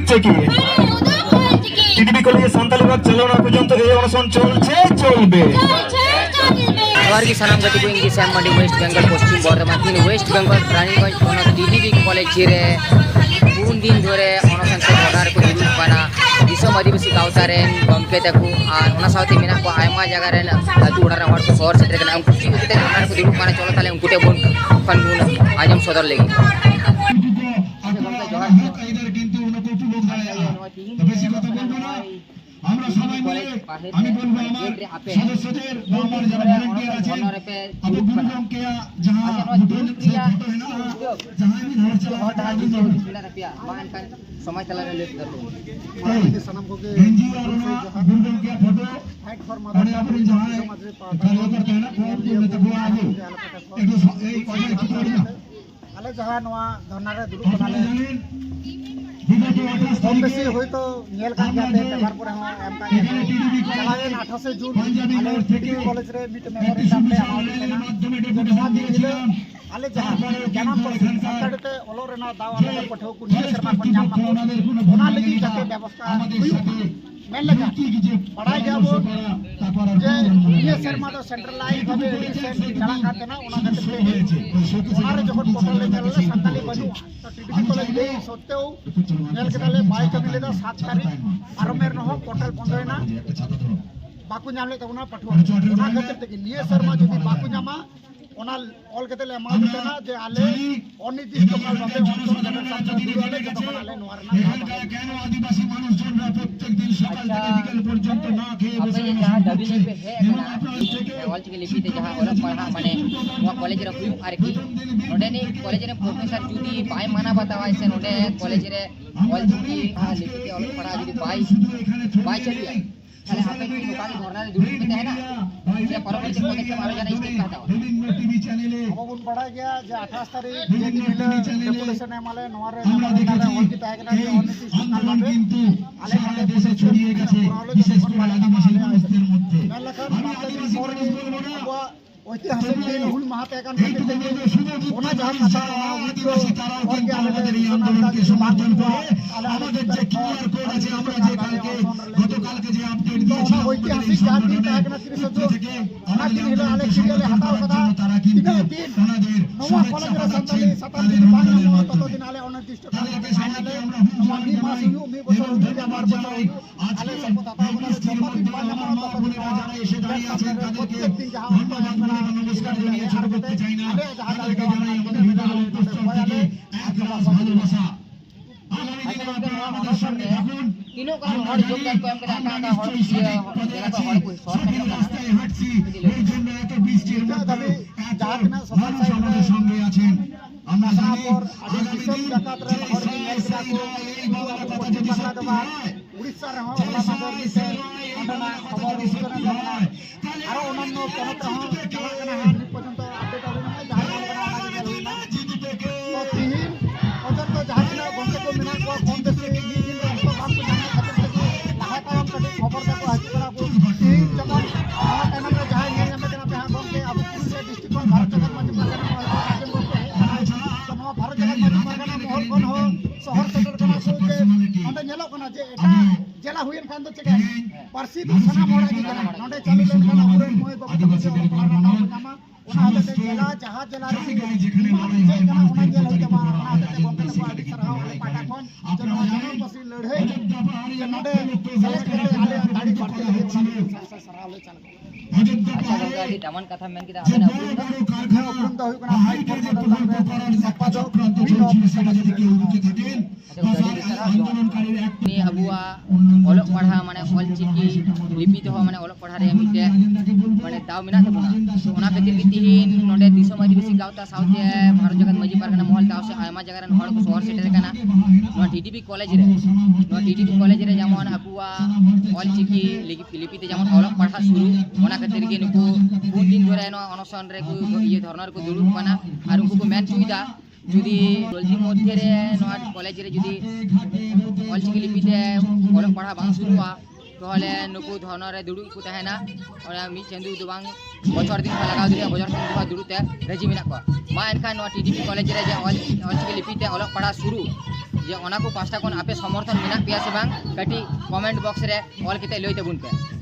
হচ্ছে কি টিডিপি কলেজে সান্তালি ভাগ চালানো পর্যন্ত এই অনশন চলছে চলবে। सानाम गति को इंग्लिश एमडी वेस्ट बेंगल पश्चिम बर्धमान तीन वेस्ट बेंगल रानीगंज पनत टीडीपी कॉलेज रे 3 दिन धरे अनशन से ऑर्डर को दुरुक बना दिसम आदिवासी गावता रेन गमके तकु और ओना साथे मेना को आयमा जगह रेन अतु ऑर्डर हर को शहर सेटर कना उनको चिकु ते ऑर्डर को दुरुक बना चलो ताले उनको ते बोन फन गुन आजम सदर लेगी इधर কিন্তু উनको লোক দাঁড়ায় বেশি কথা বলবো না আমরা সবাই মিলে আমি বলবো আমার সদস্যদের আমার যারা ভলান্টিয়ার আছেন আপনি গুরুগ্রাম के जहां फोटो है ना जहां भी घर चला और डाल दीजिए रुपया मान का समाज चला ले कर दो के सनम को के एनजीओ वालों ने गुरुग्राम के फोटो फाइट फॉर मदर अपने जहां कार्य करते हैं ना वो में तो वो आगे एक पॉइंट की थोड़ी ना आले जहां नवा धरना रे दुरुक बनाले कम बेसी होयतो नेल का जाते पेपर पर हम एम का चलावे 28 जून आले टीडीपी कॉलेज रे मिट मेमोरेंडम ले अमाउंट लेना जमा दिले आले जहां जानम पर संताड़ते ओलो रेना दावा ले पठो को निये शर्मा को नाम को ओना लगी जाते व्यवस्था हुई मेन लगा पढ़ाई जाबो जे निये शर्मा तो सेंट्रलाइज भाबे रिसेंट जला खाते ना ओना खाते ओनारे जखन पोर्टल ले चलले संताली बनु तो टीडीपी कॉलेज ले सत्तेও नेल के ताले बाइक कभी लेदा 7 तारीख आरमेर न हो पोर्टल बंद होना बाकू नाम ले तबना पठो ओना खातिर ते निये शर्मा जदी बाकू नामा ओना ऑल के तले अमाउंट देना जे आले অনির্দিষ্ট কাল ভাবে অনশন করার সাথে দিলে যখন আলে নোয়ার না কেন আদিবাসী মানুষজনরা প্রত্যেকদিন সকাল থেকে বিকেল পর্যন্ত না খেয়ে বসে जहां दबी पे है ऑल के लिपि ते जहां और पढ़ा माने वो कॉलेज रे हुई आर की नोडे ने कॉलेज रे प्रोफेसर जुदी बाय माना बतावा से नोडे कॉलेज रे ऑल की लिपि ते ऑल पढ़ा जुदी बाय चलिए তাহলে আপনি কি দোকান ধরনারে দুটো দিতে है ना ये परवर्ती पदक्षेप आवे जाना स्टेप कहता বিভিন্ন টিভি চ্যানেলে अब पढ़ा गया जे 28 तारीख जे दिन डेपुटेशन एमएलए नोरे नोरे ऑल की ताकना जे অনির্দিষ্ট কাল ভাবে কিন্তু সারা দেশে ছড়িয়ে গেছে বিশেষ করে আদিবাসী মানুষদের মধ্যে মেলাখান বাংলাদেশ পরে ঐতিহাসিক দিন হুল মহাত্যাগান থেকে ওনা যাহা কথা আদিবাসী তারাও কিন্তু আমাদের এই আন্দোলনকে সমর্থন করে আমাদের যে কিউআর কোড আছে আমরা যে কালকে গতকালকে যে আপডেট দিয়েছি ঐতিহাসিক চার দিন তাকনা 30 থেকে ওনা দিন হলো আলে সিরিয়ালে হাতাও কথা তারা কিন্তু ওনাদের নওয়া কলেজের সন্তালি 27 বাংলা ততদিন আলে অনির্দিষ্ট কাল ফাইনালে নওয়া মি মাস ইউ মি বছর ধরে আমার বছর আলে সম্পদ আতা কথা জমাতি বাংলা ততদিন যারা এসে দাঁড়িয়ে আছেন তাদেরকে প্রত্যেকদিন যাহা নমস্কার জানিয়ে ছোট করতে চাই না তাদেরকে জানাই আমাদের হৃদয়ের অন্তঃস্থল থেকে এক গ্লাস ভালোবাসা আগামী দিনে আপনারা আমাদের সঙ্গে থাকুন तीनों का हर योगदान को हम कहते हैं का हर जगह का हर कोई शॉर्ट में রাস্তায় হাঁটছি এর জন্য এত বৃষ্টির মধ্যে যারা মানুষ আমাদের সঙ্গে আছেন আমরা জানি আগামী দিন এই বাংলা কথা যদি সত্যি হয় উড়িষ্যা রে হলা মাদর দিছে ঘটনা খবর উচ্চনা হয় আর অন্যান্য পনত রে চালানা হানি পর্যন্ত আপডেট হবে না যাহা আমরা আগে না জিডিপি তো তিন পর্যন্ত যাহা গন্তে কো মিনা কো ফোন দেছে নি দিন তো কাম কো জানা খাतिर থেকে লাহা কাম কটি খবর দেখো হাজি করা কো তিন যখন আ টাইম রে যাহা নিয়ে আমরা কেন বেহা গন্তে আবু পুলিশ ডিস্ট্রিক্ট ভারত জগৎ মাঝে মাঝে বলতে তো নয়া ভারত জগৎ মাঝে মাঝে মহল কোন हो শহর সেটেল কনা সোকে আমরা নেলো কোনা যে এটা জেলা হুইন খান তো চেকে পারসি থানা মোড়া কি জানা নডে চালু লেন খানা পুরো মই আদিবাসী পরিবারের মানুষ ওনা হাতে জেলা যাহা জেলা রে যেখানে লড়াই হয় ওনা জেলা হইতে মা ওনা হাতে বঙ্গ সভা আদি সরহাও পাটা কোন জনমা জনম বসি লড়াই যে নডে সেলেক্ট করে আলে দাড়ি পাটে ওনা সরহাও ले चल अच्छा गंगा जी दमन कथा मेन किदा हमें ना कारखाना उपलब्ध होई कोना हाई कोर्ट सपा চক্রান্ত চলছে সেটা যদি কেউ রুখে থাকেন আন্দোলনকারীর এক ni abua olok padha mane olchiki lipi to mane olok padha re mite mane taw mina tabuna ona khatir gitihin node disam adibasi gawta sautte bharat jagat maji pargana mohol taw se ayma jaga ren hor ko shor setel kana no TDP college re jamon abua olchiki lipi te jamon olok padha shuru ona khatir ge nuku bun din dhore no onoson re ko ye dhornar ko duruk bana ar unku ko main suida যদি জলদি মধ্যে রে নয়া college রে যদি অলচিকি লিপিতে অলক পড়া বাং শুরুয়া তাহলে নুকু ধরনরে দুড়ু কু তাহেনা ওরা মি চন্দু দুবাং বছর দিন লাগাও দিলে বছর দিন দুড়ুতে রেজি মিনা কো মা এনকা নয়া টিডিপি কলেজ রে যে অলচিকি লিপিতে অলক পড়া শুরু जे ओना को पास्टा कोन आपे समर्थन मेना पिया से बांग कटी कमेंट बॉक्स रे ऑल किते लई तबुन पे।